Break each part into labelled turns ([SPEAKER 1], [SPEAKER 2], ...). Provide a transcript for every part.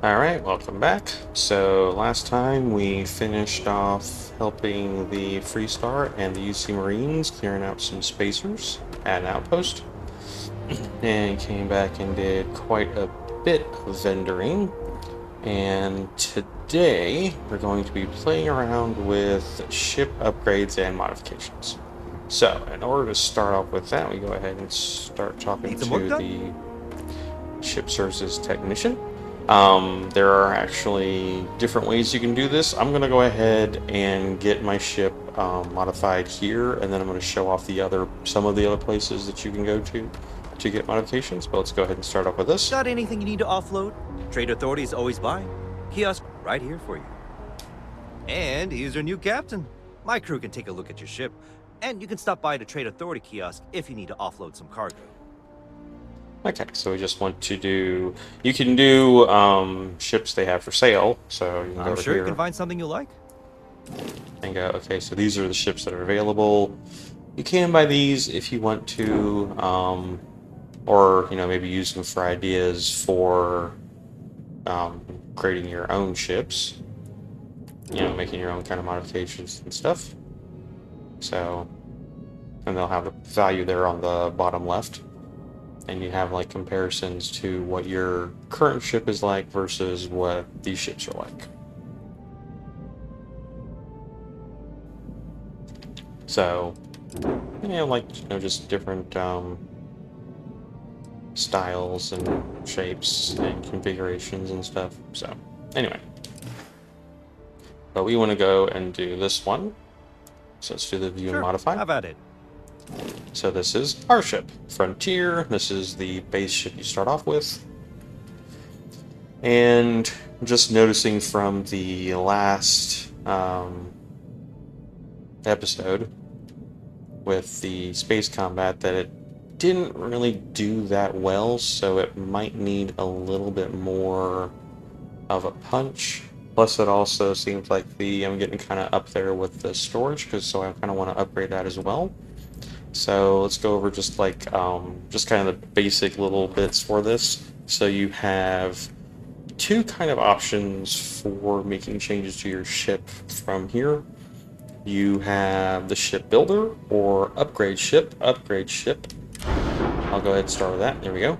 [SPEAKER 1] Alright, welcome back. So last time we finished off helping the Freestar and the UC Marines clearing out some spacers at an outpost. And came back and did quite a bit of vendoring. And today we're going to be playing around with ship upgrades and modifications. So in order to start off with that, we go ahead and start talking
[SPEAKER 2] Need some work
[SPEAKER 1] to
[SPEAKER 2] done?
[SPEAKER 1] the ship services technician. There are actually different ways you can do this. I'm going to go ahead and get my ship modified here, and then I'm going to show off some of the other places that you can go to get modifications. But let's go ahead and start off with this.
[SPEAKER 2] Got anything you need to offload? Trade Authority is always buying. Kiosk right here for you. And here's your new captain. My crew can take a look at your ship, and you can stop by the Trade Authority kiosk if you need to offload some cargo.
[SPEAKER 1] Okay, so we just want to do. You can do ships they have for sale. So you can go
[SPEAKER 2] I'm
[SPEAKER 1] over
[SPEAKER 2] sure you
[SPEAKER 1] here
[SPEAKER 2] can find something you like.
[SPEAKER 1] and go. Okay, so these are the ships that are available. You can buy these if you want to, or maybe use them for ideas for creating your own ships. Making your own kind of modifications and stuff. So, and they'll have a value there on the bottom left. And you have like comparisons to what your current ship is like versus what these ships are like. So, just different styles and shapes and configurations and stuff. So, anyway. But we want to go and do this one. So let's do the view and
[SPEAKER 2] Sure,
[SPEAKER 1] modify.
[SPEAKER 2] have at it.
[SPEAKER 1] So this is our ship, Frontier. This is the base ship you start off with. And just noticing from the last episode with the space combat that it didn't really do that well, so it might need a little bit more of a punch. Plus, it also seems like I'm getting kind of up there with the storage, so I kind of want to upgrade that as well. So let's go over just just kind of the basic little bits for this. So you have two kind of options for making changes to your ship from here. You have the ship builder or upgrade ship. Upgrade ship. I'll go ahead and start with that. There we go.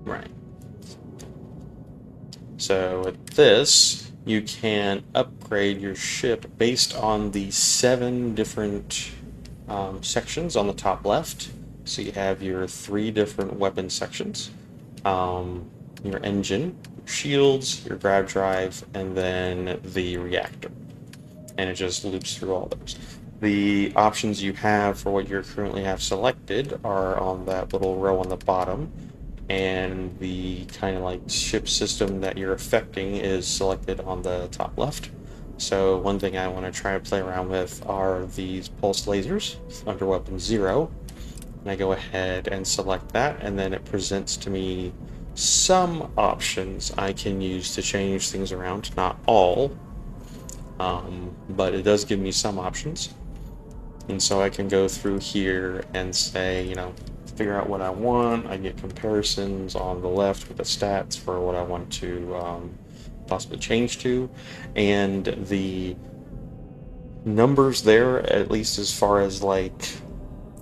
[SPEAKER 1] Right. So with this, you can upgrade your ship based on the 7 different sections on the top left. So you have your 3 different weapon sections, your engine, your shields, your grav drive, and then the reactor. And it just loops through all those. The options you have for what you currently have selected are on that little row on the bottom, and the kind of like ship system that you're affecting is selected on the top left. So one thing I want to try to play around with are these pulse lasers under weapon 0. And I go ahead and select that, and then it presents to me some options I can use to change things around. Not all, but it does give me some options. And so I can go through here and say, figure out what I want. I get comparisons on the left with the stats for what I want to possibly change to. And the numbers there, at least as far as like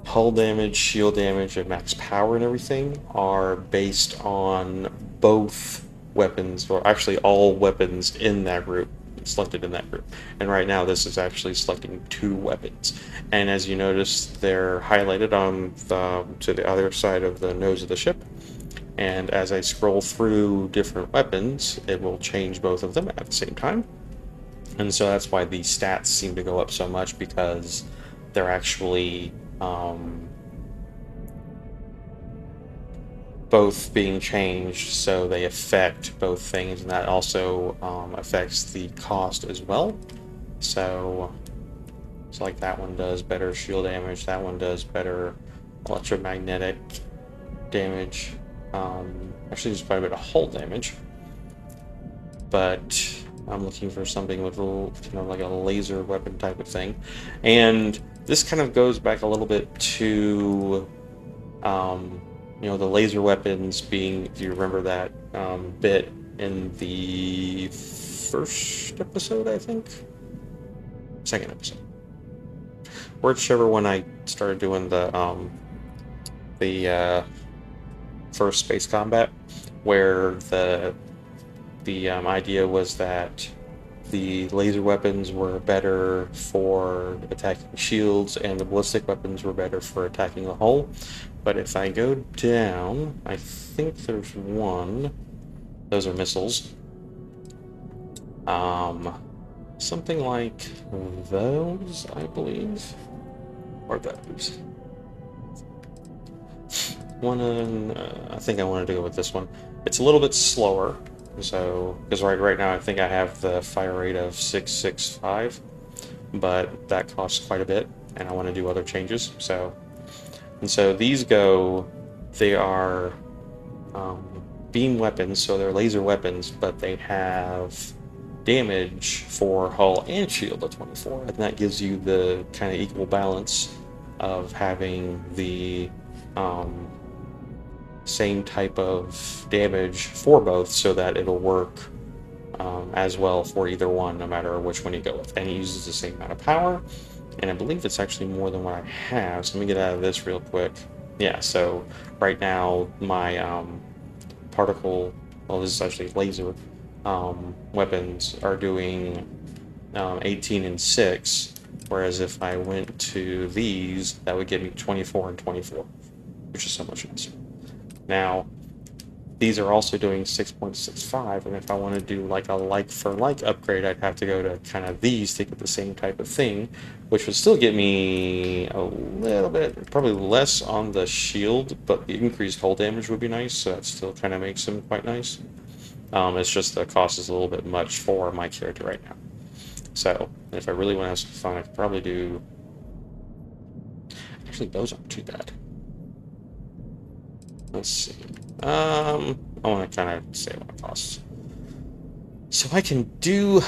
[SPEAKER 1] hull damage, shield damage, and max power and everything, are based on both weapons, or actually all weapons in that group, selected in that group. And right now this is actually selecting 2 weapons. And as you notice, they're highlighted on to the other side of the nose of the ship. And as I scroll through different weapons, it will change both of them at the same time. And so that's why the stats seem to go up so much, because they're actually both being changed, so they affect both things, and that also affects the cost as well. So like that one does better shield damage, that one does better electromagnetic damage. Actually, there's quite a bit of hull damage, but I'm looking for something with a little, like a laser weapon type of thing. And this kind of goes back a little bit to You know, the laser weapons being, if you remember that bit in the first episode, I think? Second episode. Whichever one I started doing the first space combat, where the idea was that the laser weapons were better for attacking shields and the ballistic weapons were better for attacking the hull. But if I go down, I think there's one. Those are missiles. Something like those, I believe. Or those. I think I wanted to go with this one. It's a little bit slower, so because right now I think I have the fire rate of 665, but that costs quite a bit, and I want to do other changes. So these they are beam weapons, so they're laser weapons, but they have damage for hull and shield at 24, and that gives you the kind of equal balance of having the same type of damage for both, so that it'll work as well for either one, no matter which one you go with. And it uses the same amount of power, and I believe it's actually more than what I have. So let me get out of this real quick. Yeah, so right now my particle, well, this is actually laser weapons are doing 18 and 6, whereas if I went to these, that would give me 24 and 24, which is so much nicer. Now, these are also doing 6.65, and if I want to do like a like-for-like upgrade, I'd have to go to kind of these to get the same type of thing, which would still get me a little bit, probably less on the shield, but the increased hull damage would be nice, so that still kind of makes them quite nice. It's just the cost is a little bit much for my character right now. So, if I really want to have some fun, I could probably do... Actually, those aren't too bad. Let's see. I want to kind of save on costs. So I can do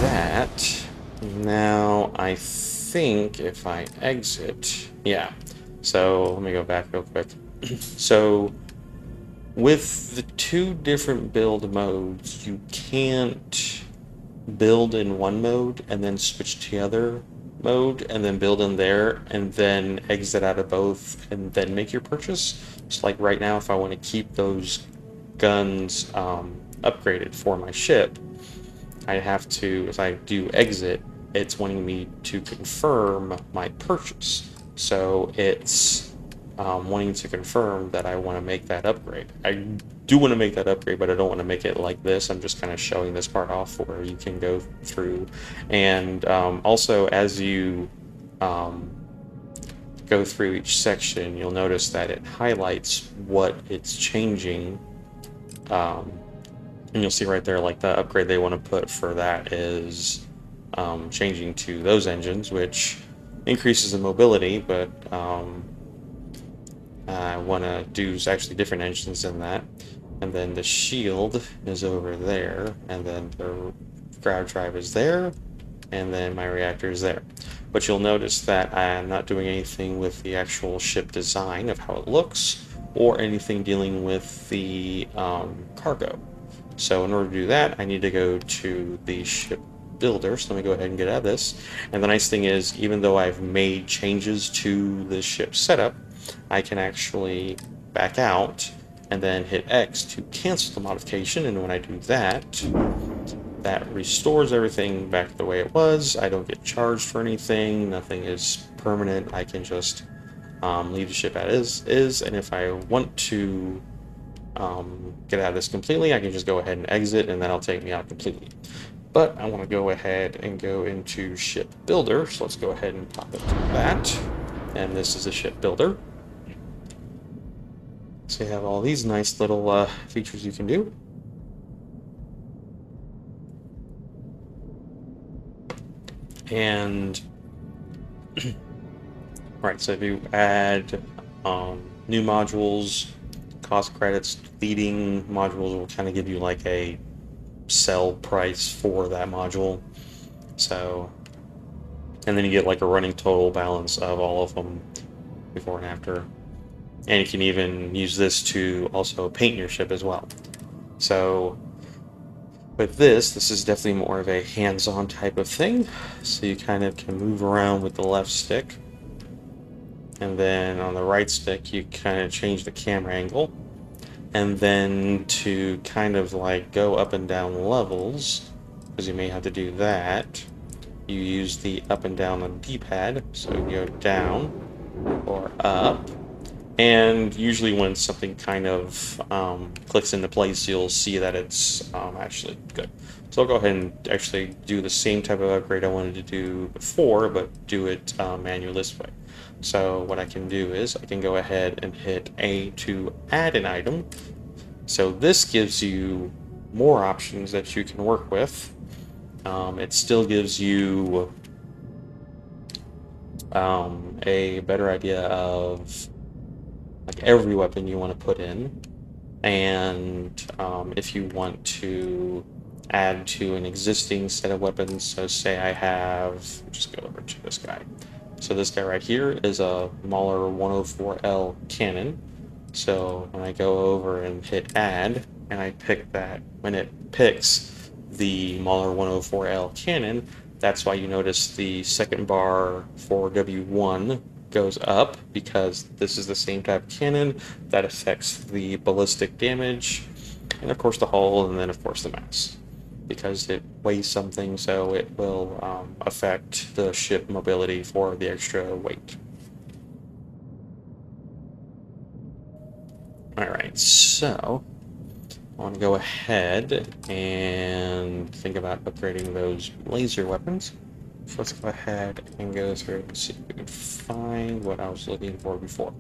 [SPEAKER 1] that. Now, I think if I exit... Yeah. So, let me go back real quick. So, with the two different build modes, you can't build in one mode and then switch to the other mode and then build in there and then exit out of both and then make your purchase. So like right now, if I want to keep those guns upgraded for my ship, I have to, if I do exit, it's wanting me to confirm my purchase. So it's wanting to confirm that I want to make that upgrade. I do want to make that upgrade, but I don't want to make it like this. I'm just kind of showing this part off where you can go through. And also, as you go through each section, you'll notice that it highlights what it's changing. And you'll see right there, like the upgrade they want to put for that is changing to those engines, which increases the mobility, but I want to do actually different engines than that. And then the shield is over there, and then the grav drive is there, and then my reactor is there. But you'll notice that I am not doing anything with the actual ship design of how it looks, or anything dealing with the cargo. So in order to do that, I need to go to the ship builder. So let me go ahead and get out of this. And the nice thing is, even though I've made changes to the ship setup, I can actually back out and then hit X to cancel the modification, and when I do that, that restores everything back the way it was. I don't get charged for anything, nothing is permanent. I can just leave the ship as is, and if I want to get out of this completely, I can just go ahead and exit, and that'll take me out completely. But I want to go ahead and go into ship builder, so let's go ahead and pop into that. And this is a ship builder. So you have all these nice little features you can do. And right, so if you add new modules, cost credits, leading modules will kind of give you like a sell price for that module. So, and then you get like a running total balance of all of them before and after. And you can even use this to also paint your ship as well. So with this is definitely more of a hands-on type of thing. So you kind of can move around with the left stick. And then on the right stick, you kind of change the camera angle. And then to kind of like go up and down levels, because you may have to do that, you use the up and down on the D-pad. So you go down or up. And usually when something kind of clicks into place, you'll see that it's actually good. So I'll go ahead and actually do the same type of upgrade I wanted to do before, but do it manually this way. So what I can do is I can go ahead and hit A to add an item. So this gives you more options that you can work with. It still gives you a better idea of like every weapon you want to put in, and if you want to add to an existing set of weapons, so say I have, just go over to this guy. So this guy right here is a Mauler 104L cannon. So when I go over and hit add, and I pick that, when it picks the Mauler 104L cannon, that's why you notice the second bar for W1 goes up, because this is the same type of cannon that affects the ballistic damage, and of course the hull, and then of course the mass, because it weighs something, so it will affect the ship mobility for the extra weight. Alright, so I want to go ahead and think about upgrading those laser weapons. So let's go ahead and go through and see if we can find what I was looking for before.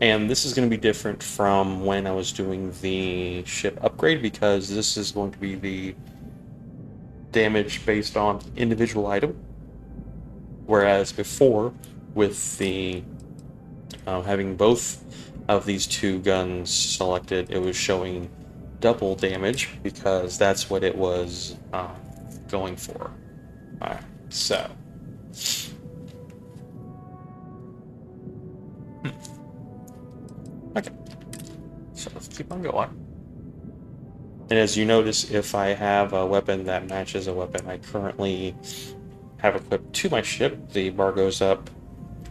[SPEAKER 1] And this is going to be different from when I was doing the ship upgrade, because this is going to be the damage based on individual item. Whereas before, with the having both of these two guns selected, it was showing double damage, because that's what it was going for. Alright, so. Okay. So let's keep on going. And as you notice, if I have a weapon that matches a weapon I currently have equipped to my ship, the bar goes up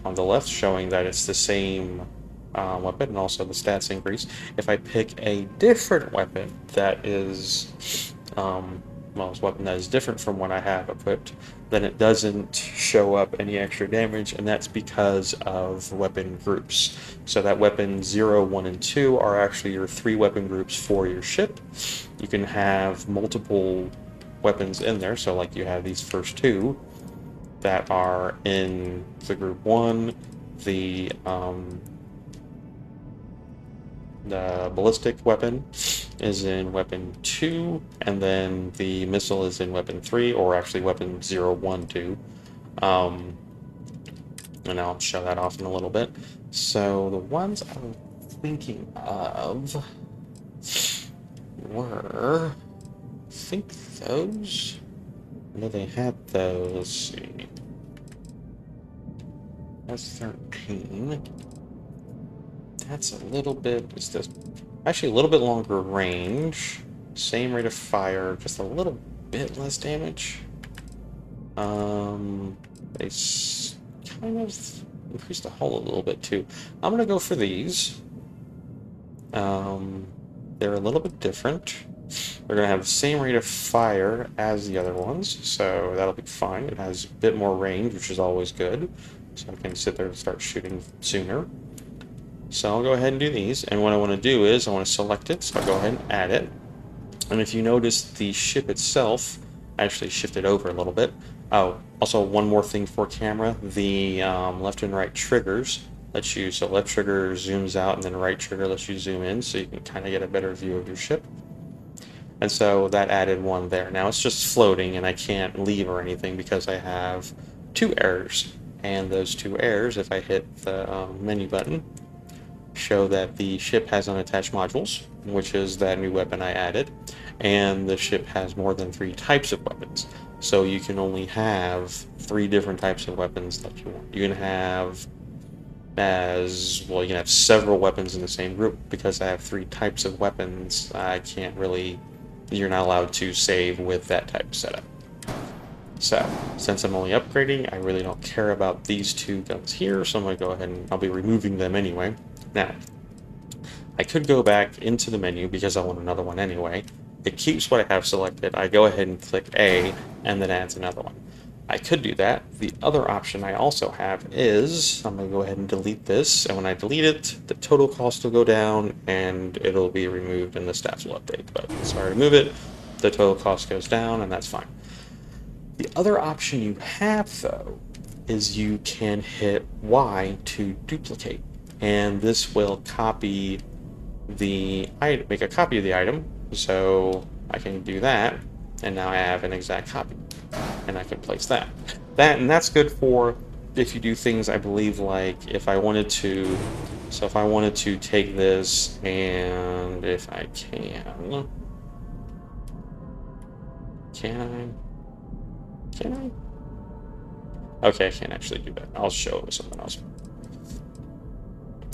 [SPEAKER 1] on the left, showing that it's the same weapon, and also the stats increase. If I pick a different weapon that is, well, it's a weapon that is different from what I have equipped, then it doesn't show up any extra damage, and that's because of weapon groups. So that weapon 0, 1, and 2 are actually your 3 weapon groups for your ship. You can have multiple weapons in there, so like you have these first 2 that are in the group 1, the ballistic weapon is in weapon 2, and then the missile is in weapon 3, or actually weapon 0, 1, 2. And I'll show that off in a little bit. So the ones I was thinking of were, I think those, I know they had those, let's see. That's 13. That's a little bit, it's just actually a little bit longer range. Same rate of fire, just a little bit less damage. They kind of increased the hull a little bit too. I'm gonna go for these. They're a little bit different. They're gonna have the same rate of fire as the other ones, so that'll be fine. It has a bit more range, which is always good. So I can sit there and start shooting sooner. So I'll go ahead and do these, and what I want to do is I want to select it, so I'll go ahead and add it. And if you notice, the ship itself actually shifted over a little bit. Oh, also one more thing for camera, the left and right triggers let you, so left trigger zooms out and then right trigger lets you zoom in, so you can kind of get a better view of your ship. And so that added one there. Now it's just floating and I can't leave or anything because I have 2 errors. And those 2 errors, if I hit the menu button, show that the ship has unattached modules, which is that new weapon I added, and the ship has more than 3 types of weapons. So you can only have 3 different types of weapons that you want. You can have as well. You can have several weapons in the same group. Because I have 3 types of weapons, I can't really, you're not allowed to save with that type of setup. So, since I'm only upgrading, I really don't care about these 2 guns here, so I'm going to go ahead and I'll be removing them anyway. Now, I could go back into the menu because I want another one anyway. It keeps what I have selected. I go ahead and click A, and then adds another one. I could do that. The other option I also have is, I'm going to go ahead and delete this, and when I delete it, the total cost will go down, and it'll be removed, and the stats will update. But so I remove it, the total cost goes down, and that's fine. The other option you have, though, is you can hit Y to duplicate, and this will copy the item, make a copy of the item. So I can do that, and now I have an exact copy, and I can place that. And that's good for if you do things, I believe, like if I wanted to. So if I wanted to take this, and if I can I? Okay, I can't actually do that. I'll show it with something else.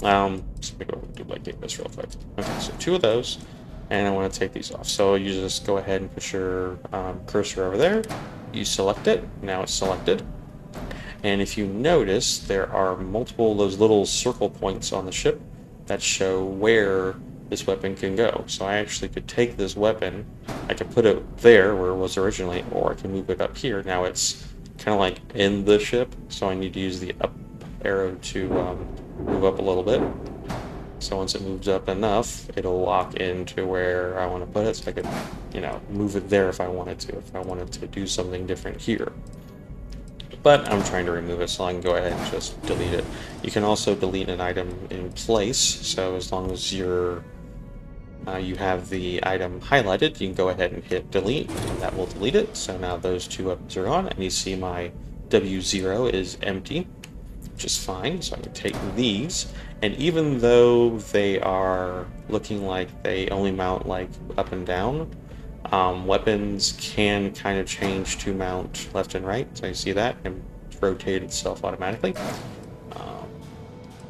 [SPEAKER 1] So let me go and duplicate this real quick. Okay, so 2 of those, and I want to take these off. So you just go ahead and put your cursor over there. You select it. Now it's selected. And if you notice, there are multiple those little circle points on the ship that show where this weapon can go. So I actually could take this weapon, I could put it there where it was originally, or I can move it up here. Now it's kind of like in the ship, so I need to use the up arrow to move up a little bit. So once it moves up enough, it'll lock into where I want to put it, so I could, move it there if I wanted to do something different here. But I'm trying to remove it, so I can go ahead and just delete it. You can also delete an item in place, so as long as you have the item highlighted, you can go ahead and hit delete, and that will delete it. So now those 2 weapons are gone, and you see my W0 is empty, which is fine. So I can take these, and even though they are looking like they only mount like up and down, weapons can kind of change to mount left and right, so you see that, and rotate itself automatically.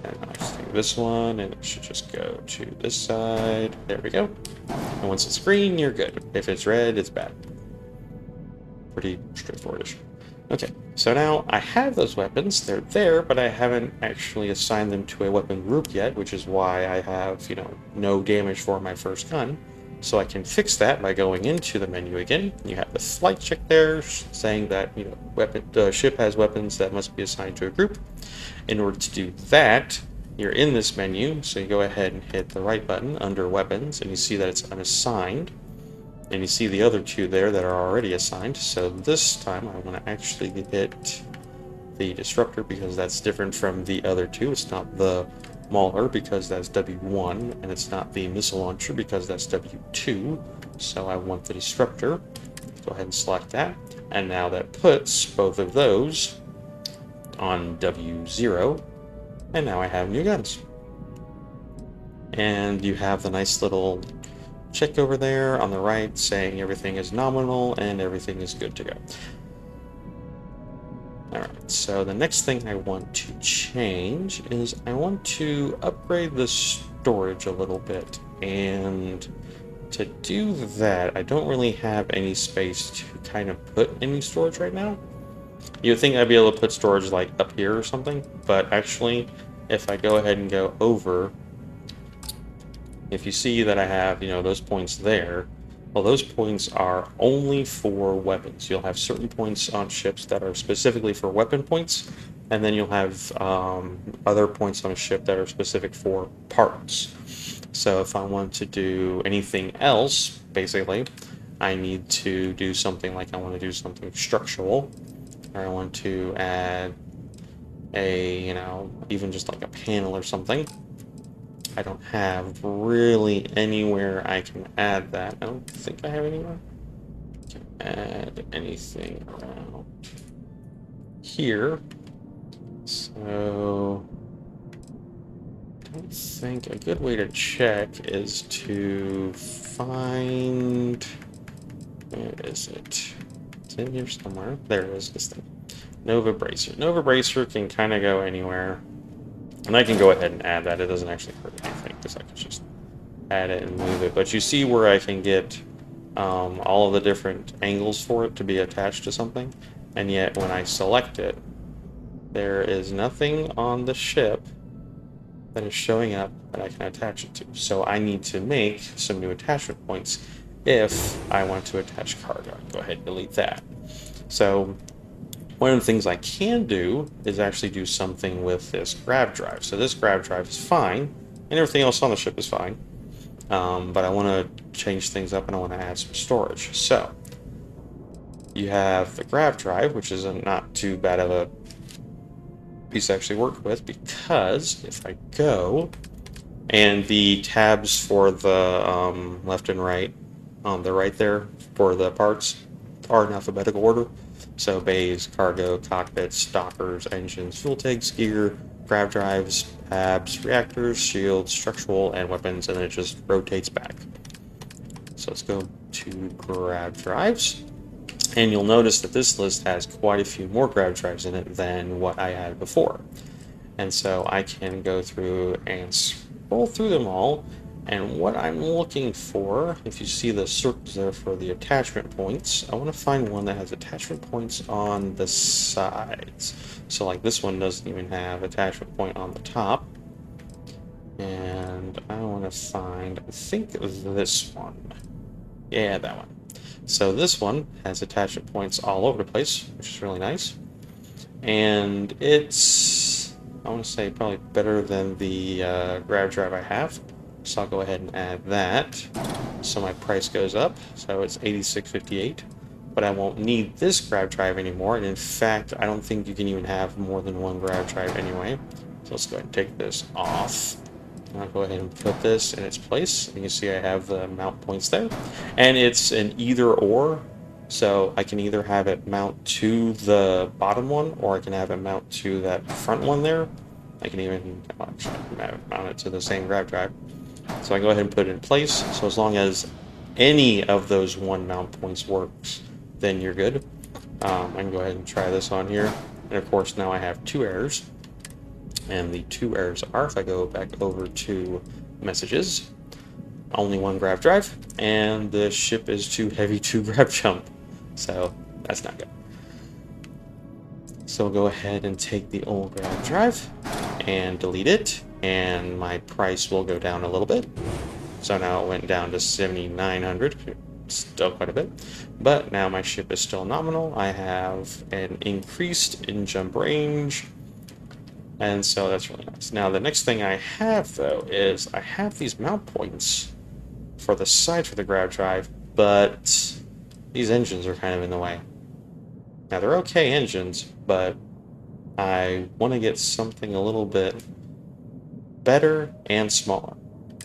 [SPEAKER 1] And I just take this one, and it should just go to this side. There we go. And once it's green, you're good. If it's red, it's bad. Pretty straightforwardish. Okay, so now I have those weapons. They're there, but I haven't actually assigned them to a weapon group yet, which is why I have, no damage for my first gun. So I can fix that by going into the menu again. You have the flight check there saying that the ship has weapons that must be assigned to a group. In order to do that, you're in this menu, so you go ahead and hit the right button under weapons, and you see that it's unassigned. And you see the other 2 there that are already assigned. So this time I want to actually hit the disruptor because that's different from the other 2. It's not the Mauler because that's W1, and it's not the missile launcher because that's W2. So I want the disruptor. Go ahead and select that. And now that puts both of those on W0. And now I have new guns. And you have the nice little check over there on the right saying everything is nominal and everything is good to go. Alright, so the next thing I want to change is I want to upgrade the storage a little bit, and to do that I don't really have any space to kind of put any storage right now. You'd think I'd be able to put storage like up here or something, but actually if I go ahead and go over, if you see that I have, those points there, well, those points are only for weapons. You'll have certain points on ships that are specifically for weapon points, and then you'll have other points on a ship that are specific for parts. So if I want to do anything else, basically, I need to do something like I want to do something structural, or I want to add a, even just like a panel or something. I don't have really anywhere I can add that. I don't think I have anywhere. I can add anything around here. So I don't think a good way to check is to find, where is it? It's in here somewhere. There it is, this thing. Nova Bracer. Nova Bracer can kind of go anywhere. And I can go ahead and add that. It doesn't actually hurt anything because I can just add it and move it. But you see where I can get all of the different angles for it to be attached to something. And yet when I select it, there is nothing on the ship that is showing up that I can attach it to. So I need to make some new attachment points if I want to attach cargo. Go ahead and delete that. So one of the things I can do is actually do something with this grab drive. So this grab drive is fine, and everything else on the ship is fine. But I want to change things up and I want to add some storage. So you have the grab drive, which is not too bad of a piece to actually work with, because if I go and the tabs for the left and right on the right there for the parts are in alphabetical order. So bays, cargo, cockpits, dockers, engines, fuel tanks, gear, grab drives, tabs, reactors, shields, structural, and weapons, and then it just rotates back. So let's go to grab drives. And you'll notice that this list has quite a few more grab drives in it than what I had before. And so I can go through and scroll through them all. And what I'm looking for, if you see the circles there for the attachment points, I want to find one that has attachment points on the sides. So like this one doesn't even have attachment point on the top. And I want to find, I think this one. Yeah, that one. So this one has attachment points all over the place, which is really nice. And it's, I want to say, probably better than the grab drive I have. So I'll go ahead and add that. So my price goes up. So it's $86.58. But I won't need this grab drive anymore. And in fact, I don't think you can even have more than one grab drive anyway. So let's go ahead and take this off. I'll go ahead and put this in its place. You can see I have the mount points there. And it's an either or. So I can either have it mount to the bottom one, or I can have it mount to that front one there. I can even actually mount it to the same grab drive. So I go ahead and put it in place. So as long as any of those one mount points works, then you're good. I can go ahead and try this on here. And of course now I have two errors. And the two errors are, if I go back over to messages, only one grab drive, and the ship is too heavy to grab jump. So that's not good. So we'll go ahead and take the old grab drive and delete it, and my price will go down a little bit. So now it went down to 7,900, still quite a bit. But now my ship is still nominal. I have an increased in-jump range, and so that's really nice. Now the next thing I have, though, is I have these mount points for the side for the grab drive, but these engines are kind of in the way. Now they're okay engines, but I want to get something a little bit better and smaller.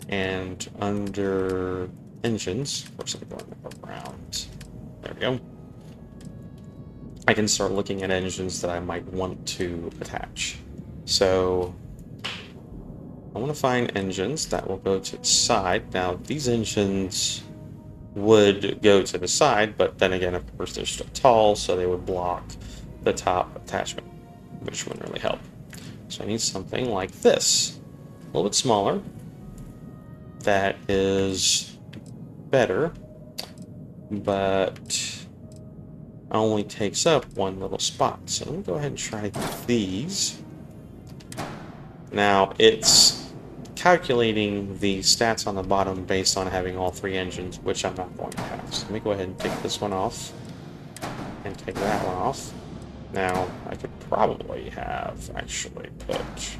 [SPEAKER 1] And under engines, of course I'm going around, there we go. I can start looking at engines that I might want to attach. So I want to find engines that will go to the side. Now these engines would go to the side, but then again, of course, they're still tall, so they would block the top attachment, which wouldn't really help. So I need something like this, a little bit smaller, that is better, but only takes up one little spot. So let me go ahead and try these. Now, it's calculating the stats on the bottom based on having all three engines, which I'm not going to have. So let me go ahead and take this one off and take that one off. Now, I could probably have actually put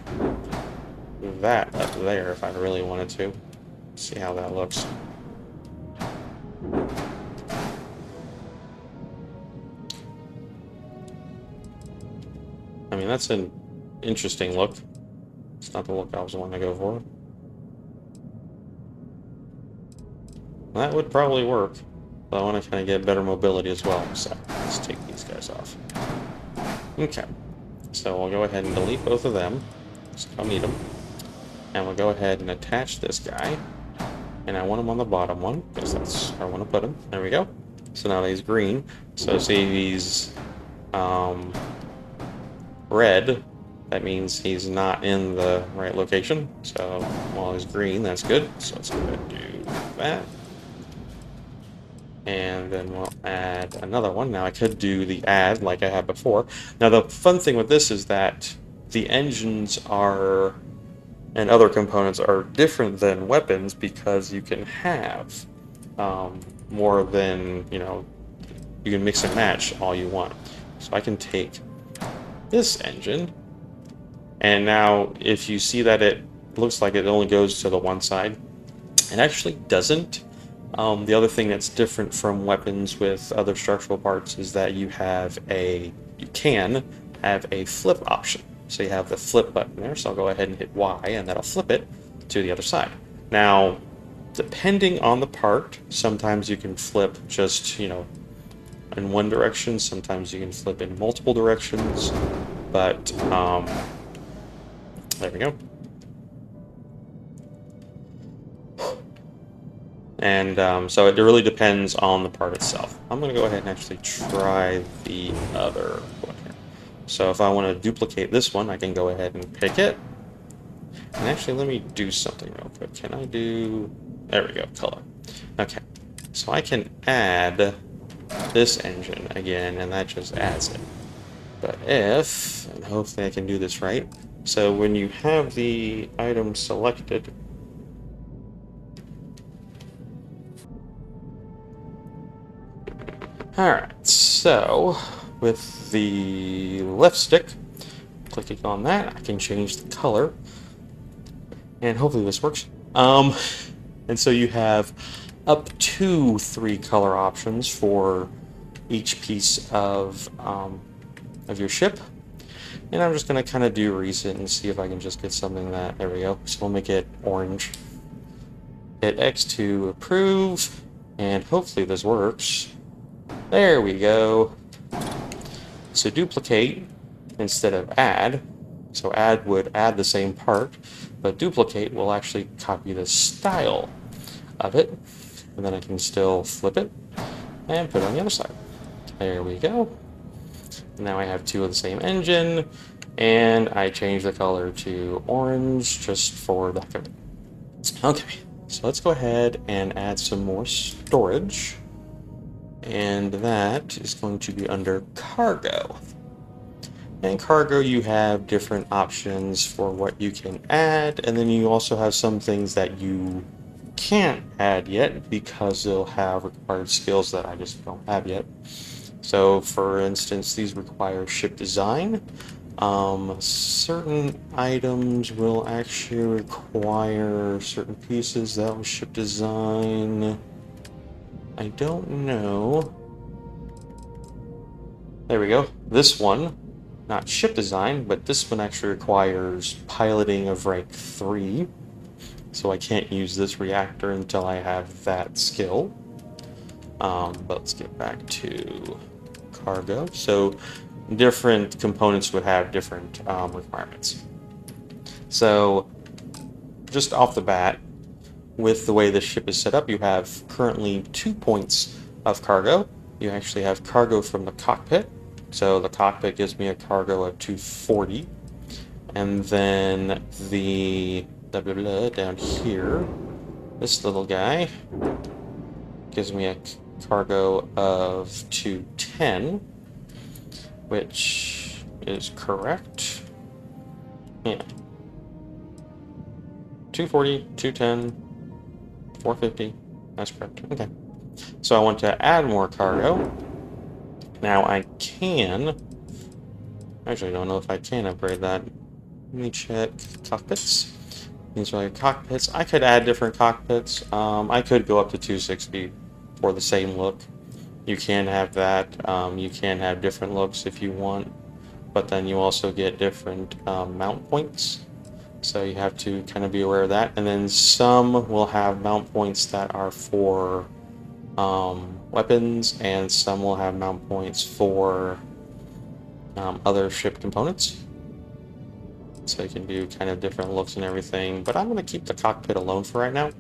[SPEAKER 1] that up there if I really wanted to. See how that looks. I mean, that's an interesting look. It's not the look I was wanting to go for. That would probably work, but I want to kind of get better mobility as well, so let's take these guys off. Okay, so we'll go ahead and delete both of them. Just come meet them. And we'll go ahead and attach this guy. And I want him on the bottom one, because that's where I want to put him. There we go. So now he's green. So see, he's red. that means he's not in the right location. So while he's green, that's good. So let's go ahead and do that. And then we'll add another one. Now I could do the add like I had before. Now the fun thing with this is that the engines are and other components are different than weapons because you can have more than, you can mix and match all you want. So I can take this engine, and now if you see that it looks like it only goes to the one side, it actually doesn't. The other thing that's different from weapons with other structural parts is that you can have a flip option. So you have the flip button there, so I'll go ahead and hit Y, and that'll flip it to the other side. Now, depending on the part, sometimes you can flip just, in one direction, sometimes you can flip in multiple directions, but, there we go. And so it really depends on the part itself. I'm going to go ahead and actually try the other one here. So if I want to duplicate this one, I can go ahead and pick it. And actually, let me do something real quick. Can I do... There we go, color. Okay, so I can add this engine again, and that just adds it. But if, and hopefully I can do this right, so when you have the item selected, alright, so with the left stick, clicking on that, I can change the color, and hopefully this works. And so you have up to 3 color options for each piece of your ship. And I'm just going to kind of do reset and see if I can just get something that, there we go, so we'll make it orange. Hit X to approve, and hopefully this works. There we go. So duplicate instead of add. So add would add the same part, but duplicate will actually copy the style of it, and then I can still flip it and put it on the other side. There we go. Now I have 2 of the same engine, and I change the color to orange just for the heck of it. Okay, so let's go ahead and add some more storage, and that is going to be under cargo. And cargo, you have different options for what you can add, and then you also have some things that you can't add yet because they'll have required skills that I just don't have yet. So for instance, these require ship design. Certain items will actually require certain pieces that will ship design. I don't know. There we go. This one, not ship design, but this one actually requires piloting of rank 3. So I can't use this reactor until I have that skill. But let's get back to cargo. So different components would have different requirements. So just off the bat, with the way the ship is set up, you have currently 2 points of cargo. You actually have cargo from the cockpit. So the cockpit gives me a cargo of 240. And then the down here, this little guy gives me a cargo of 210, which is correct. Yeah. 240, 210, 450. That's correct. Okay. So I want to add more cargo. Now I can... Actually, I don't know if I can upgrade that. Let me check cockpits. These are like cockpits. I could add different cockpits. I could go up to 260 for the same look. You can have that. You can have different looks if you want, but then you also get different mount points. So you have to kind of be aware of that. And then some will have mount points that are for weapons, and some will have mount points for other ship components. So you can do kind of different looks and everything, but I'm going to keep the cockpit alone for right now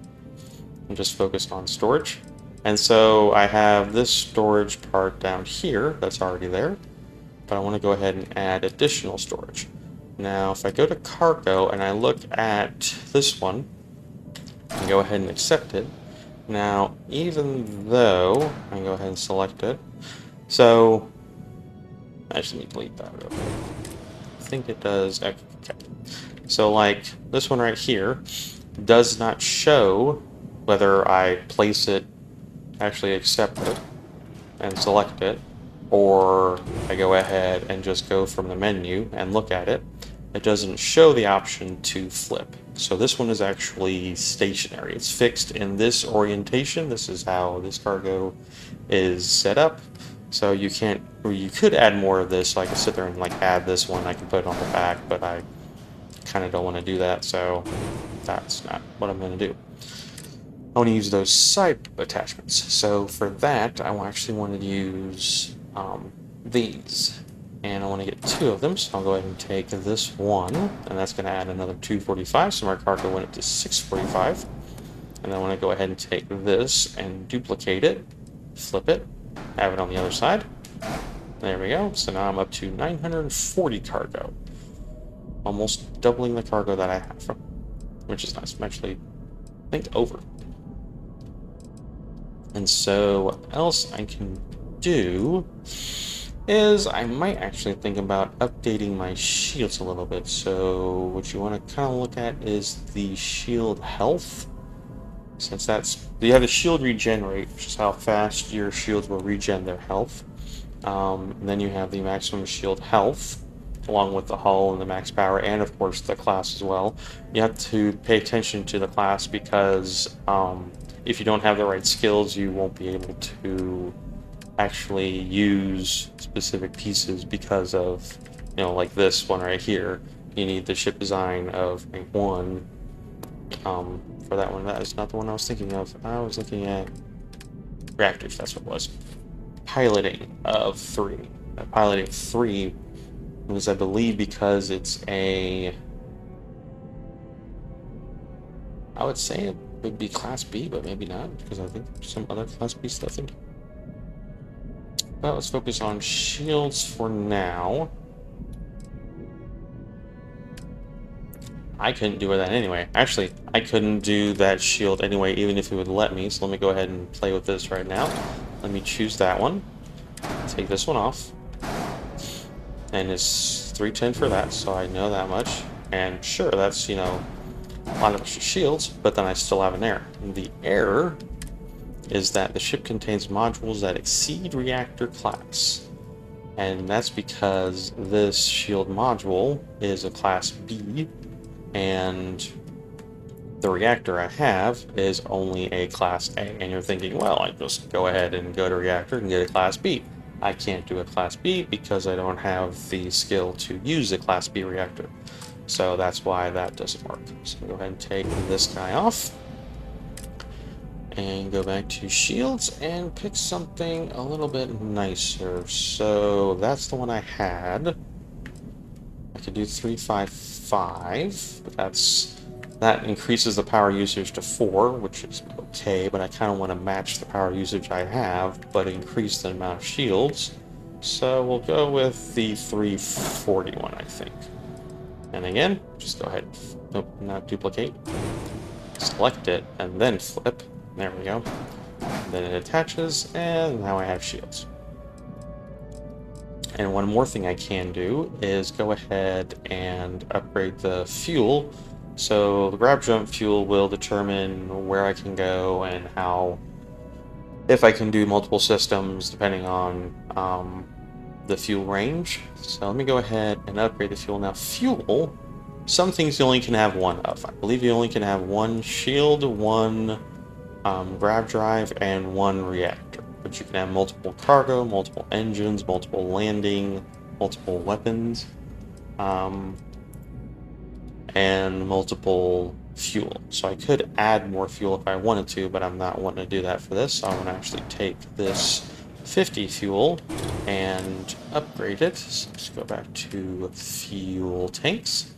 [SPEAKER 1] and just focus on storage. And so I have this storage part down here that's already there, but I want to go ahead and add additional storage. Now, if I go to cargo and I look at this one and go ahead and accept it, now, even though I can go ahead and select it, so I just need to delete that real quick. I think it does. Okay. So, like this one right here does not show whether I place it, actually accept it, and select it, or I go ahead and just go from the menu and look at it. It doesn't show the option to flip. So this one is actually stationary. It's fixed in this orientation. This is how this cargo is set up. So you can't, or you could add more of this. So I could sit there and like add this one. I can put it on the back, but I kind of don't want to do that. So that's not what I'm going to do. I want to use those side attachments. So for that, I actually want to use these. And I want to get 2 of them, so I'll go ahead and take this one, and that's going to add another 245, so my cargo went up to 645. And then I want to go ahead and take this and duplicate it, flip it, have it on the other side. There we go. So now I'm up to 940 cargo. Almost doubling the cargo that I have, which is nice. I'm actually, I think, over. And so what else I can do is I might actually think about updating my shields a little bit. So what you want to kind of look at is the shield health. Since that's, you have the shield regenerate, which is how fast your shields will regen their health. And then you have the maximum shield health, along with the hull and the max power, and of course the class as well. You have to pay attention to the class because if you don't have the right skills, you won't be able to actually use specific pieces because of, you know, like this one right here. You need the ship design of rank 1 for that one. That is not the one I was thinking of. I was looking at reactors, that's what it was. Piloting of 3. Piloting 3 was, I believe, because it's a, I would say it would be Class B, but maybe not, because I think there's some other Class B stuff in. But let's focus on shields for now. I couldn't do that anyway. Actually, I couldn't do that shield anyway, even if it would let me. So let me go ahead and play with this right now. Let me choose that one. Take this one off. And it's 310 for that, so I know that much. And sure, that's, you know, a lot of extra shields, but then I still have an error. And the error is that the ship contains modules that exceed reactor class. And that's because this shield module is a Class B, and the reactor I have is only a Class A. And you're thinking, well, I just go ahead and go to reactor and get a Class B. I can't do a Class B because I don't have the skill to use a Class B reactor. So that's why that doesn't work. So go ahead and take this guy off. And go back to shields and pick something a little bit nicer. So that's the one I had. I could do 355, but that increases the power usage to 4, which is okay, but I kind of want to match the power usage I have, but increase the amount of shields. So we'll go with the 341, I think. And again, just go ahead, nope, not duplicate. Select it, and then flip. There we go. Then it attaches, and now I have shields. And one more thing I can do is go ahead and upgrade the fuel. So the grab jump fuel will determine where I can go and how, if I can do multiple systems depending on the fuel range. So let me go ahead and upgrade the fuel. Now fuel, some things you only can have one of. I believe you only can have one shield, one grab drive, and one reactor. But you can have multiple cargo, multiple engines, multiple landing, multiple weapons, and multiple fuel. So I could add more fuel if I wanted to, but I'm not wanting to do that for this. So I'm going to actually take this 50 fuel and upgrade it. So let's go back to fuel tanks.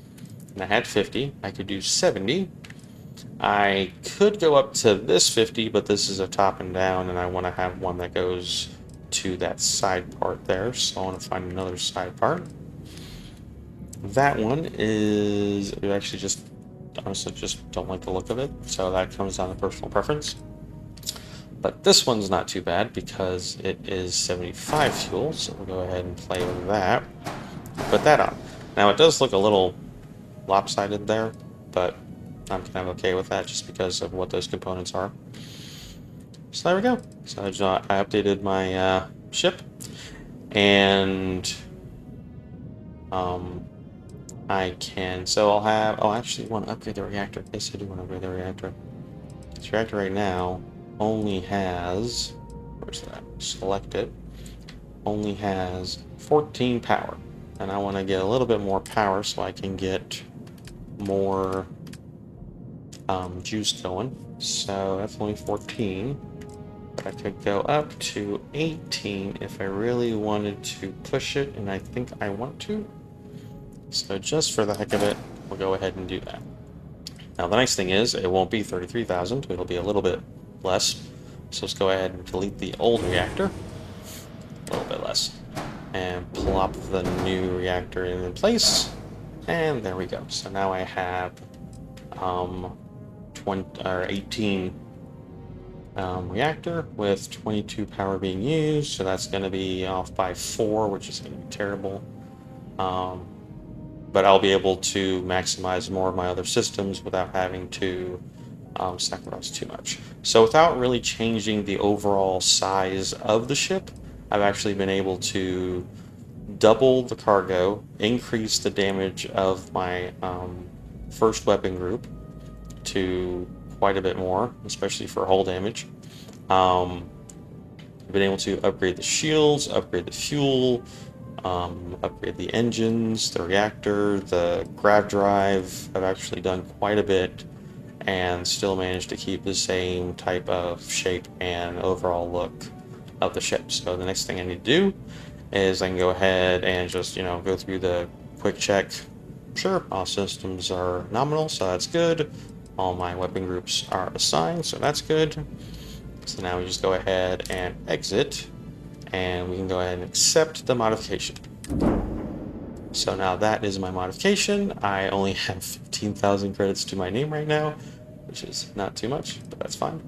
[SPEAKER 1] And I had 50. I could do 70. I could go up to this 50, but this is a top and down, and I want to have one that goes to that side part there, so I want to find another side part. That one is, you actually just, honestly, just don't like the look of it, so that comes down to personal preference. But this one's not too bad because it is 75 fuel, so we'll go ahead and play with that. Put that on. Now it does look a little lopsided there, but I'm kind of okay with that just because of what those components are. So there we go. So I updated my ship, and I can, so I'll have, oh, I actually want to upgrade the reactor. Yes, I do want to upgrade the reactor. This reactor right now only has, where's that? Select it. Only has 14 power. And I want to get a little bit more power so I can get more juice going. So that's only 14. But I could go up to 18 if I really wanted to push it, and I think I want to. So just for the heck of it, we'll go ahead and do that. Now the nice thing is, it won't be 33,000, it'll be a little bit less. So let's go ahead and delete the old reactor, a little bit less, and plop the new reactor in place, and there we go. So now I have 18 reactor with 22 power being used, so that's going to be off by 4, which is going to be terrible. But I'll be able to maximize more of my other systems without having to sacrifice too much. So without really changing the overall size of the ship, I've actually been able to double the cargo, increase the damage of my first weapon group to quite a bit more, especially for hull damage. I've been able to upgrade the shields, upgrade the fuel, upgrade the engines, the reactor, the grav drive. I've actually done quite a bit and still managed to keep the same type of shape and overall look of the ship. So the next thing I need to do is I can go ahead and just, go through the quick check. Sure, all systems are nominal, so that's good. All my weapon groups are assigned, so that's good. So now we just go ahead and exit, and we can go ahead and accept the modification. So now that is my modification. I only have 15,000 credits to my name right now, which is not too much, but that's fine.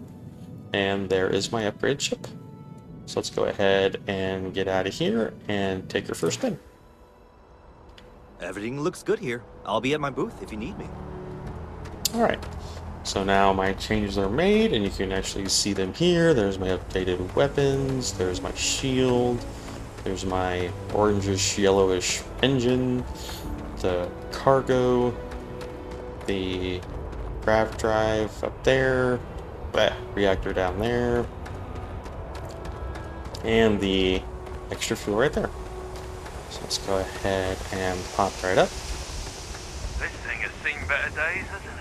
[SPEAKER 1] And there is my upgrade ship. So let's go ahead and get out of here and take your first spin.
[SPEAKER 2] Everything looks good here. I'll be at my booth if you need me.
[SPEAKER 1] Alright, so now my changes are made, and you can actually see them here. There's my updated weapons, there's my shield, there's my orangish, yellowish engine, the cargo, the grav drive up there, reactor down there, and the extra fuel right there. So let's go ahead and pop right up.
[SPEAKER 3] This thing has seen better days, hasn't it?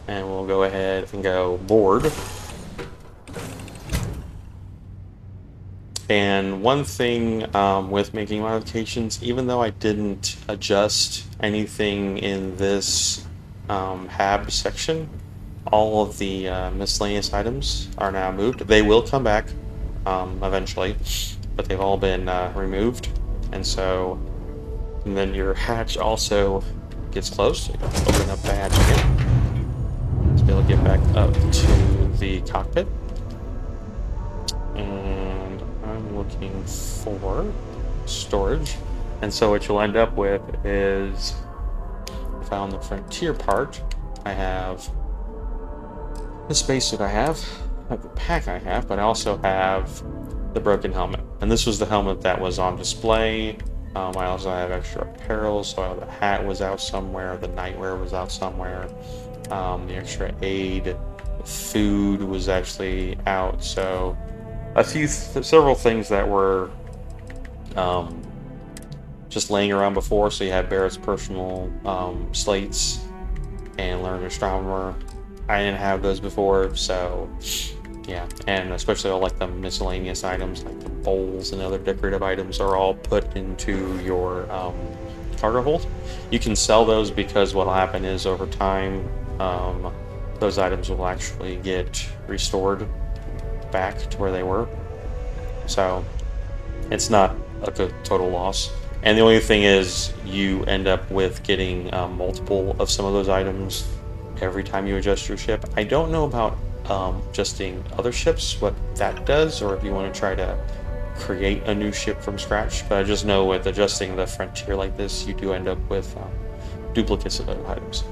[SPEAKER 1] And we'll go ahead and go board. And one thing with making modifications, even though I didn't adjust anything in this HAB section, all of the miscellaneous items are now moved. They will come back eventually, but they've all been removed. And so, and then your hatch also gets closed. So you can open up the hatch again to be able to get back up to the cockpit. And I'm looking for storage. And so what you'll end up with is, if I on the Frontier part, I have the spacesuit I have the pack I have, but I also have the broken helmet. And this was the helmet that was on display. I also have extra apparel, so the hat was out somewhere, the nightwear was out somewhere, the extra aid, the food was actually out. So several things that were just laying around before. So you had Barrett's personal slates and Learned Astronomer. I didn't have those before, so yeah. And especially all like the miscellaneous items, like the bowls and other decorative items, are all put into your cargo hold. You can sell those because what'll happen is over time, those items will actually get restored back to where they were. So it's not like a total loss. And the only thing is, you end up with getting multiple of some of those items every time you adjust your ship. I don't know about adjusting other ships, what that does, or if you want to try to create a new ship from scratch. But I just know with adjusting the Frontier like this, you do end up with duplicates of those items,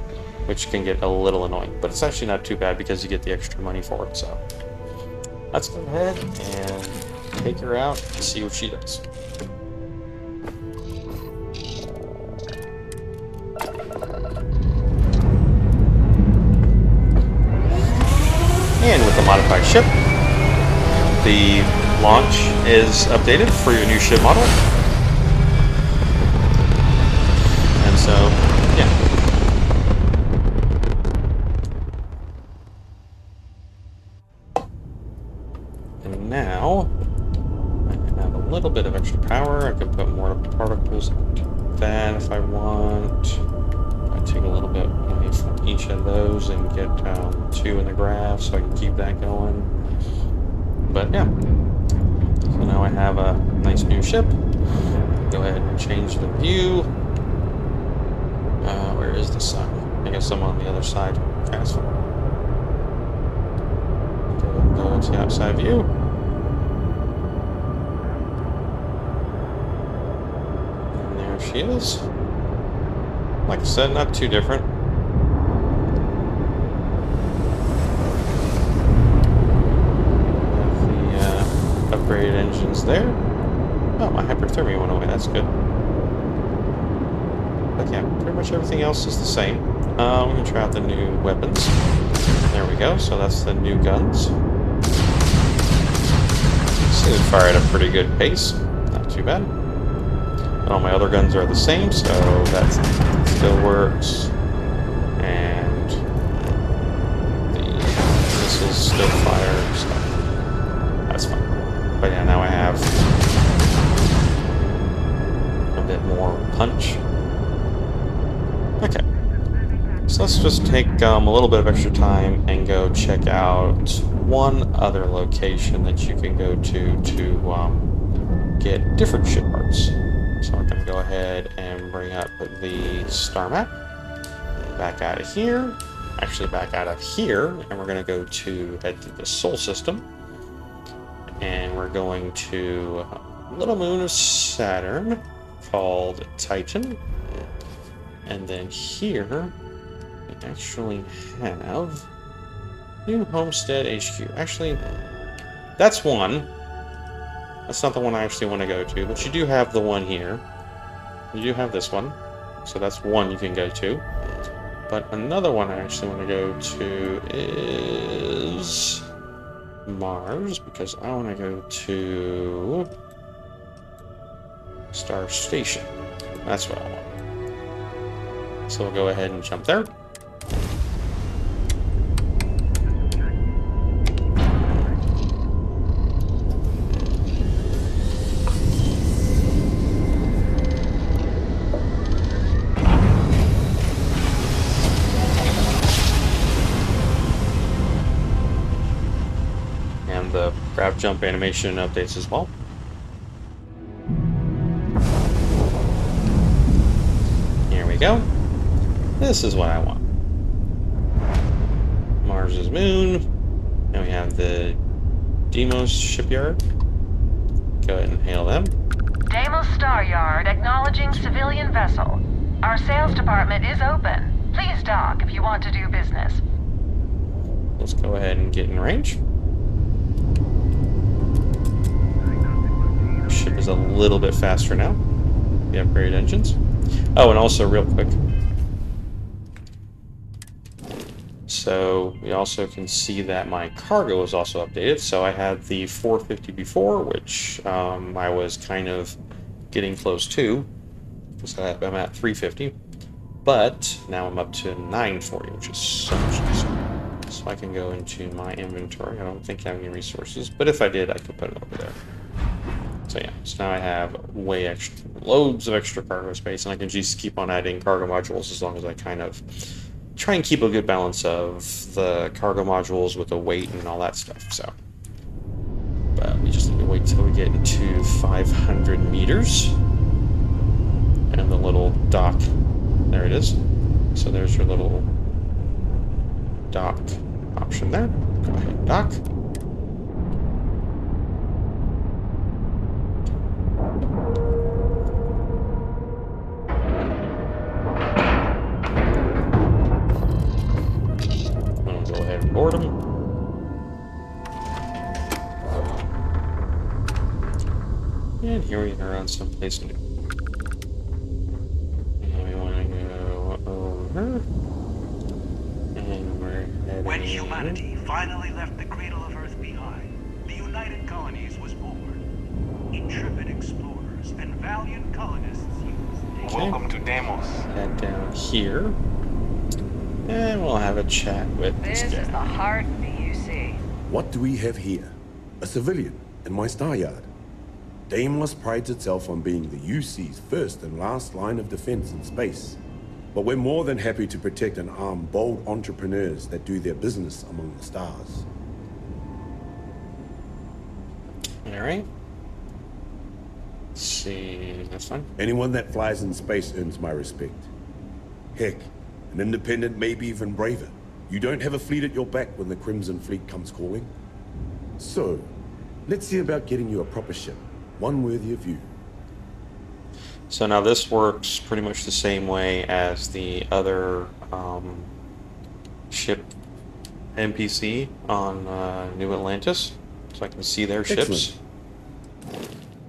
[SPEAKER 1] which can get a little annoying. But it's actually not too bad because you get the extra money for it. So let's go ahead and take her out and see what she does. And with the modified ship, the launch is updated for your new ship model. And so, yeah. And now, I have a little bit of extra power. I can put more particles like that if I want. I take a little bit away from each of those and get 2 in the graph so I can keep that going. But yeah, so now I have a nice new ship. Go ahead and change the view. Where is the sun? I guess I'm on the other side. That's fine. Go to the outside view. And there she is. Like I said, not too different. Have the upgraded engines there. Oh, my hyperthermia went away. That's good. But yeah, pretty much everything else is the same. We're going to try out the new weapons. There we go. So that's the new guns. See, they fire at a pretty good pace. Not too bad. And all my other guns are the same, so that still works. And the missiles still fire, so that's fine. But yeah, now I have a bit more punch. Okay, so let's just take a little bit of extra time and go check out one other location that you can go to get different ship parts. So I'm going to go ahead and bring up the star map. Back out of here. Actually, back out of here, and we're going to head to the Sol system. And we're going to a little moon of Saturn called Titan. And then here, we actually have New Homestead HQ. Actually, that's one. That's not the one I actually want to go to, but you do have the one here. You do have this one. So that's one you can go to. But another one I actually want to go to is Mars, because I want to go to Star Station. That's what I want. So we'll go ahead and jump there. And the grab jump animation updates as well. Here we go. This is what I want. Mars's moon. Now we have the Deimos shipyard. Go ahead and hail them.
[SPEAKER 4] Deimos Star Yard acknowledging civilian vessel. Our sales department is open. Please dock if you want to do business.
[SPEAKER 1] Let's go ahead and get in range. Ship is a little bit faster now. The upgraded engines. Oh, and also real quick. So we also can see that my cargo is also updated. So I had the 450 before, which I was kind of getting close to. So I'm at 350. But now I'm up to 940, which is so much nicer. So I can go into my inventory. I don't think I have any resources, but if I did, I could put it over there. So yeah, so now I have loads of extra cargo space, and I can just keep on adding cargo modules as long as I kind of try and keep a good balance of the cargo modules with the weight and all that stuff. So, but we just need to wait till we get into 500 meters. and the little dock. There it is. So there's your little dock option there. Go ahead and dock. Go ahead and board them. And here we are on someplace new. And we want to go over. And we're heading...
[SPEAKER 5] When humanity finally left the cradle of Earth behind, the United Colonies was born. Intrepid explorers and valiant colonists used...
[SPEAKER 1] Okay.
[SPEAKER 5] Welcome to Deimos.
[SPEAKER 1] Head down here. And we'll have a chat with
[SPEAKER 4] This
[SPEAKER 1] this guy.
[SPEAKER 4] is the heart of the UC.
[SPEAKER 6] What do we have here? A civilian in my star yard. Deimos prides itself on being the UC's first and last line of defense in space. But we're more than happy to protect and arm bold entrepreneurs that do their business among the stars.
[SPEAKER 1] Alright. Let's see. That's fine.
[SPEAKER 6] Anyone that flies in space earns my respect. Heck, an independent may be even braver. You don't have a fleet at your back when the Crimson Fleet comes calling. So, let's see about getting you a proper ship. One worthy of you.
[SPEAKER 1] So now this works pretty much the same way as the other ship NPC on New Atlantis. So I can see their ships.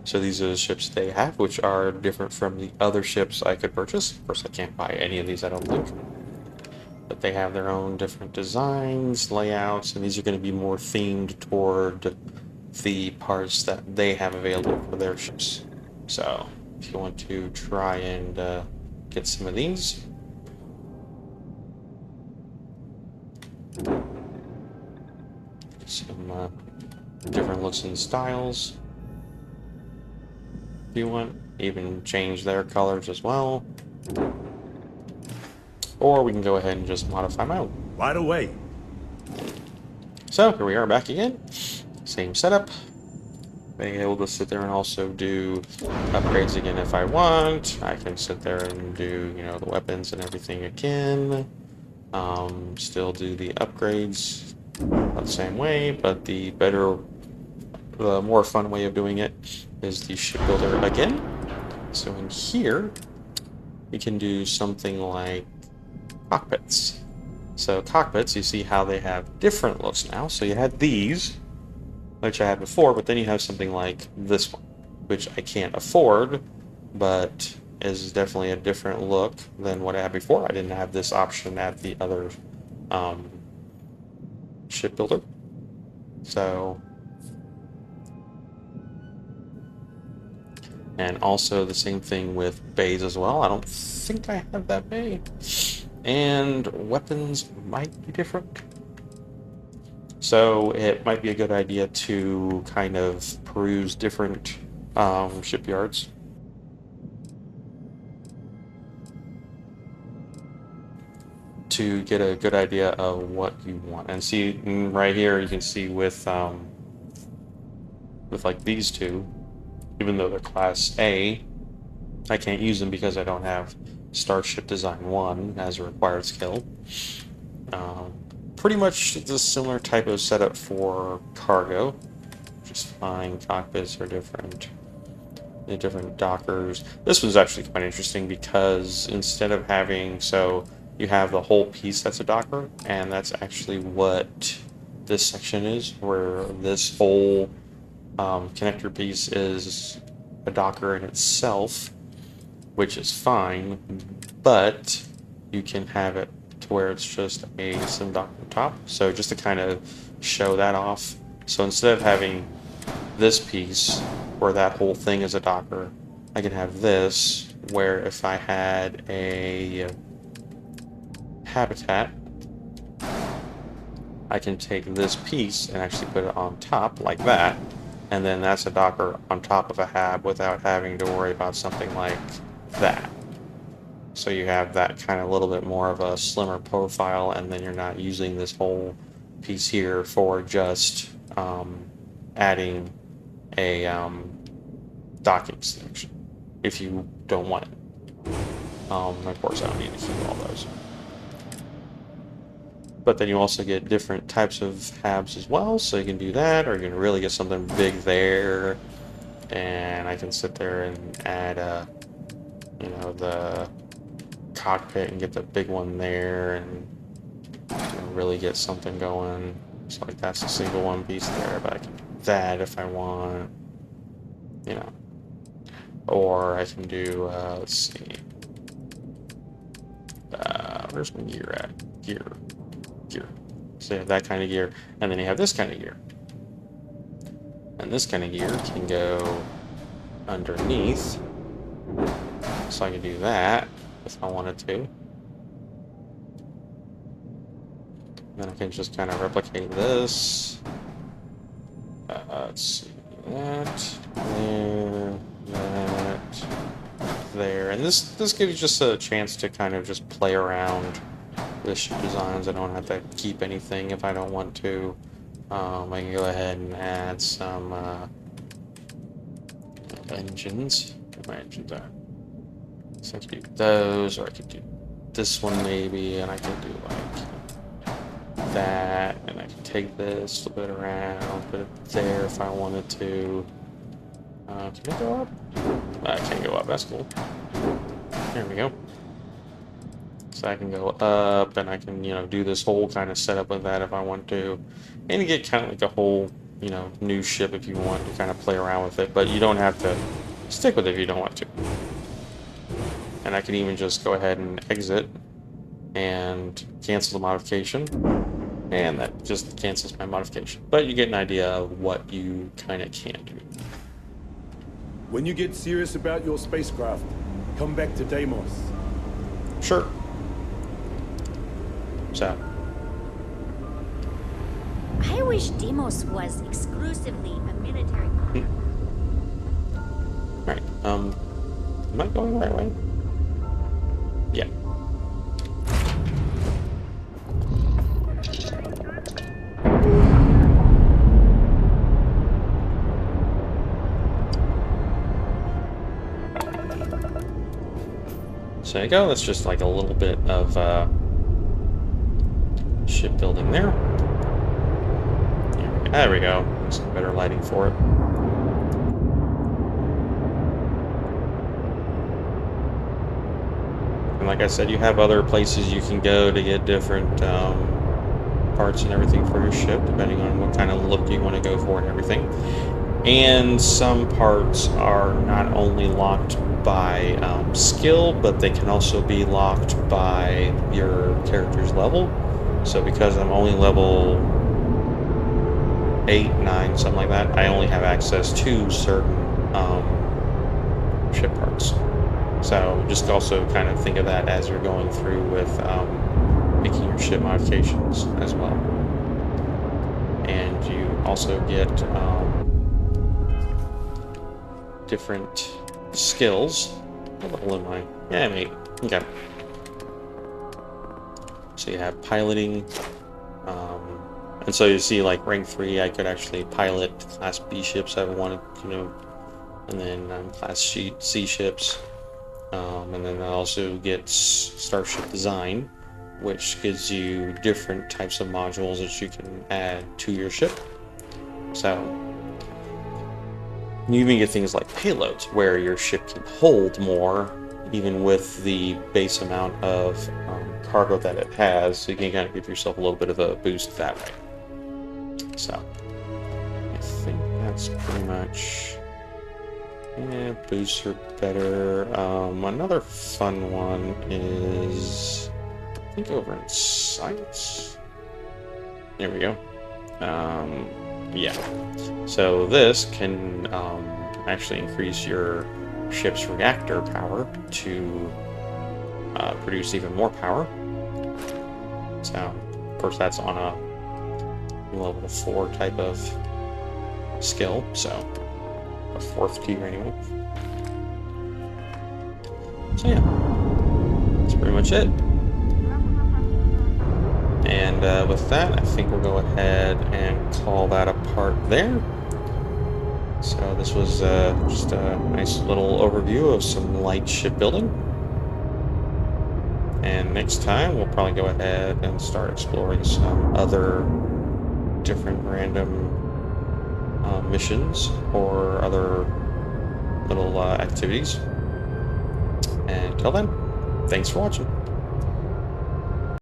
[SPEAKER 1] So these are the ships they have, which are different from the other ships I could purchase. Of course, I can't buy any of these, I don't think. But they have their own different designs, layouts, and these are going to be more themed toward the parts that they have available for their ships. So if you want to try and get some of these. Some different looks and styles. If you want, even change their colors as well. Or we can go ahead and just modify my own.
[SPEAKER 6] Right away.
[SPEAKER 1] So here we are back again. Same setup. Being able to sit there and also do upgrades again if I want. I can sit there and do, you know, the weapons and everything again. Still do the upgrades the same way, but the more fun way of doing it is the shipbuilder again. So in here, you can do something like cockpits. So cockpits, you see how they have different looks now. So you had these, which I had before, but then you have something like this one, which I can't afford, but is definitely a different look than what I had before. I didn't have this option at the other shipbuilder. So, and also the same thing with bays as well. I don't think I have that bay. And weapons might be different. So it might be a good idea to kind of peruse different shipyards. To get a good idea of what you want. And see, right here you can see with like these two, even though they're Class A, I can't use them because I don't have Starship Design 1 as a required skill. Pretty much the similar type of setup for cargo. Just fine. Cockpits are different. The different dockers. This one's actually quite interesting because instead of having, so you have the whole piece that's a docker, and that's actually what this section is, where this whole connector piece is a docker in itself, which is fine, but you can have it to where it's just a sim dock on top. So just to kind of show that off, so instead of having this piece where that whole thing is a docker, I can have this where if I had a habitat, I can take this piece and actually put it on top like that, and then that's a docker on top of a hab without having to worry about something like that. So you have that kind of a little bit more of a slimmer profile, and then you're not using this whole piece here for just adding a docking selection if you don't want it. Of course, I don't need to keep all those. But then you also get different types of habs as well, so you can do that, or you can really get something big there. And I can sit there and add, you know, the cockpit and get the big one there, and you know, really get something going. So like that's a single one piece there, but I can do that if I want, you know. Or I can do, let's see, where's my gear at? Gear. So you have that kind of gear, and then you have this kind of gear. And this kind of gear can go underneath, so I can do that if I wanted to. Then I can just kind of replicate this. Let's see, there, and this gives you just a chance to kind of just play around with ship designs. I don't have to keep anything if I don't want to. I can go ahead and add some engines. Where my engines are. So I could do those, or I could do this one maybe, and I can do like that, and I can take this, flip it around, put it there if I wanted to. Can it go up? I can't go up, that's cool. There we go. So I can go up, and I can, you know, do this whole kind of setup with that if I want to. And you get kind of like a whole, you know, new ship if you want to kind of play around with it, but you don't have to stick with it if you don't want to. And I can even just go ahead and exit and cancel the modification. And that just cancels my modification. But you get an idea of what you kind of can do.
[SPEAKER 6] When you get serious about your spacecraft, come back to Deimos.
[SPEAKER 1] Sure. So.
[SPEAKER 7] I wish Deimos was exclusively a military.
[SPEAKER 1] Right. Am I going the right way? Yeah. So there you go. That's just like a little bit of shipbuilding there. There we go. Some better lighting for it. And like I said, you have other places you can go to get different parts and everything for your ship, depending on what kind of look you want to go for and everything. And some parts are not only locked by skill, but they can also be locked by your character's level. So because I'm only level 8, 9, something like that, I only have access to certain ship parts. So just also kind of think of that as you're going through with making your ship modifications as well. And you also get different skills. What level am I? Yeah, I'm 8. Okay. So you have piloting, and so you see, like rank 3, I could actually pilot Class B ships if I wanted, you know, and then Class C ships, and then I also get Starship Design, which gives you different types of modules that you can add to your ship. So you even get things like payloads, where your ship can hold more, even with the base amount of cargo that it has, so you can kind of give yourself a little bit of a boost that way. So, I think that's pretty much... Yeah, boosts are better. Another fun one is... I think over in Science. There we go. Yeah. So this can actually increase your ship's reactor power to produce even more power. So, of course, that's on a level 4 type of skill, so a 4th tier anyway. So yeah, that's pretty much it. And with that, I think we'll go ahead and call that a part there. So this was just a nice little overview of some light shipbuilding. And next time, we'll probably go ahead and start exploring some other different random missions or other little activities. And until then, thanks for watching.